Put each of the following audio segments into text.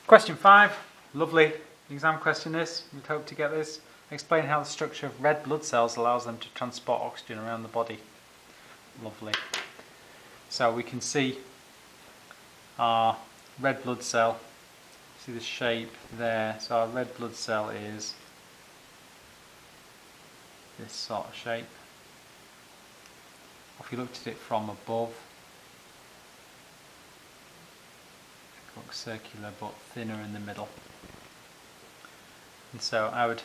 Question 5, lovely exam question this, we'd hope to get this. Explain how the structure of red blood cells allows them to transport oxygen around the body. Lovely. So we can see our red blood cell, see the shape there, so our red blood cell is this sort of shape. If you looked at it from above, it looks circular but thinner in the middle. And so I would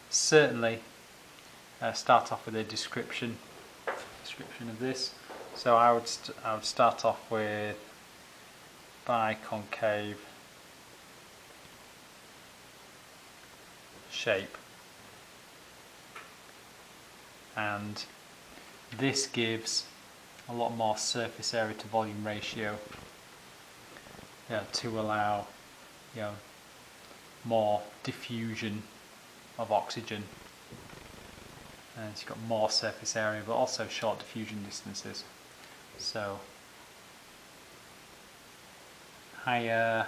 certainly start off with a description of this. So I would start off with biconcave shape, and this gives a lot more surface area to volume ratio, to allow more diffusion of oxygen, and you've got more surface area but also short diffusion distances, so higher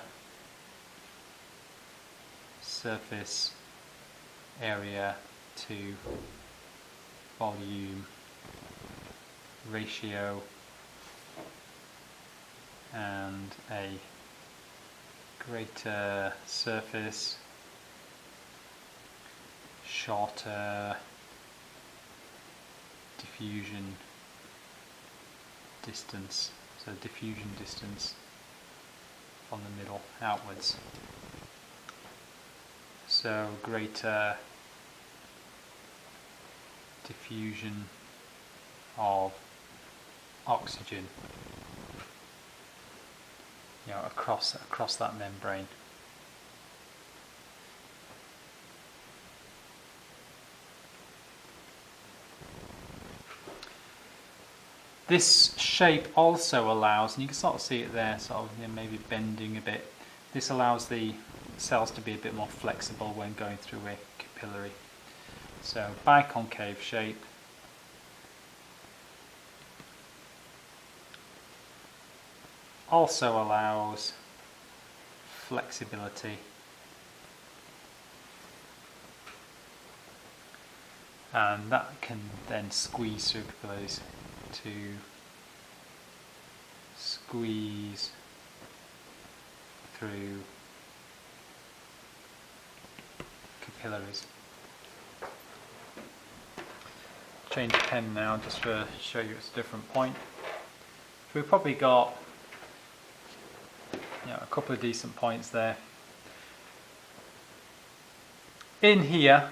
surface area to volume ratio and a greater surface, shorter diffusion distance, so diffusion distance from the middle outwards, so greater diffusion of oxygen across that membrane. This shape also allows, and you can sort of see it there, sort of maybe bending a bit. This allows the cells to be a bit more flexible when going through a capillary. So biconcave shape. Also allows flexibility and that can then squeeze through capillaries to squeeze through capillaries. Change pen now just to show you it's a different point. So we've probably got a couple of decent points there. In here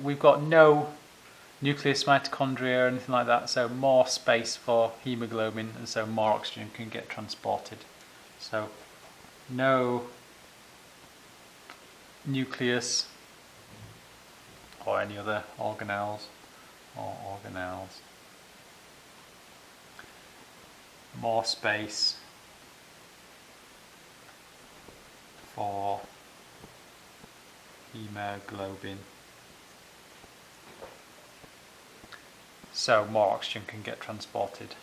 we've got no nucleus, mitochondria or anything like that, so more space for hemoglobin and so more oxygen can get transported. So no nucleus or any other organelles more space for hemoglobin, so more oxygen can get transported.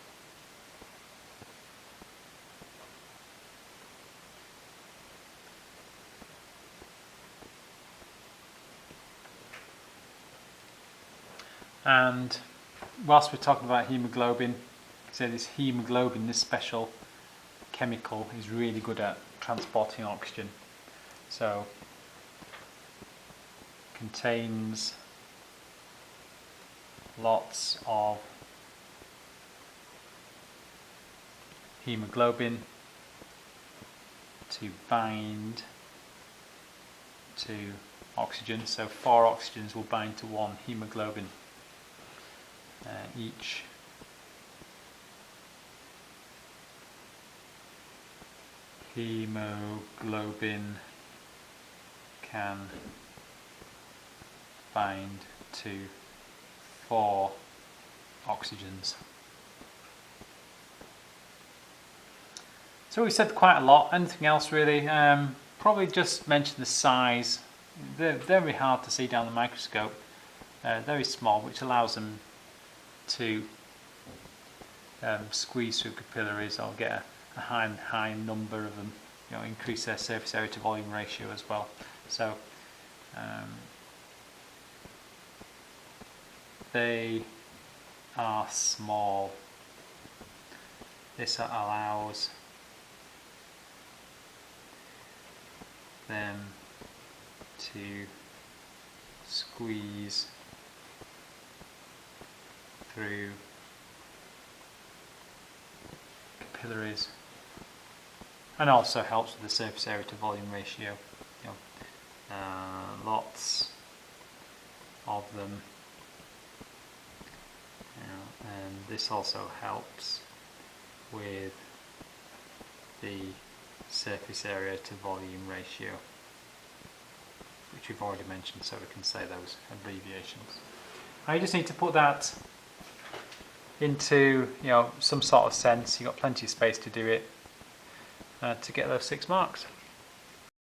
And whilst we're talking about hemoglobin, so this hemoglobin, this special chemical, is really good at transporting oxygen. So contains lots of hemoglobin to bind to oxygen. So 4 oxygens will bind to 1 hemoglobin. Each hemoglobin can bind to 4 oxygens. So we said quite a lot. Anything else really? Probably just mention the size. They're very hard to see down the microscope. Very small, which allows them to squeeze through capillaries or get a high number of them increase their surface area to volume ratio as well. So they are small. This allows them to squeeze through capillaries, and also helps with the surface area to volume ratio. Lots of them, and this also helps with the surface area to volume ratio, which we've already mentioned, so we can say those abbreviations. I just need to put that into some sort of sense. You've got plenty of space to do it, to get those 6 marks.